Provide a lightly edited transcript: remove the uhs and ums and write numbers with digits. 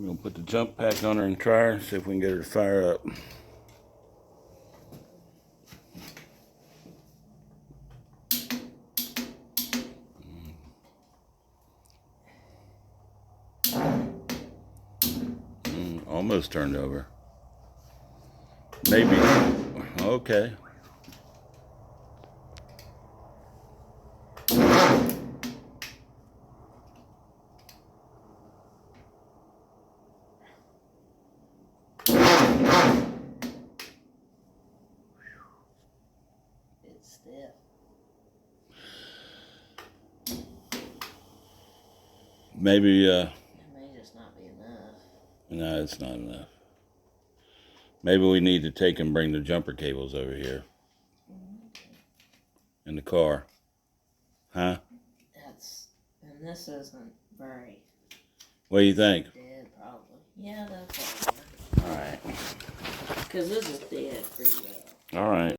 We're gonna put the jump pack on her and try her, see if we can get her to fire up. Almost turned over. Maybe. Okay. It's stiff. Maybe, It may just not be enough. no, it's not enough. Maybe we need to take and bring the jumper cables over here. In the car. Huh? And this isn't very What do you think? dead, probably. Yeah, that's all. Alright. Because this is dead pretty well. Alright.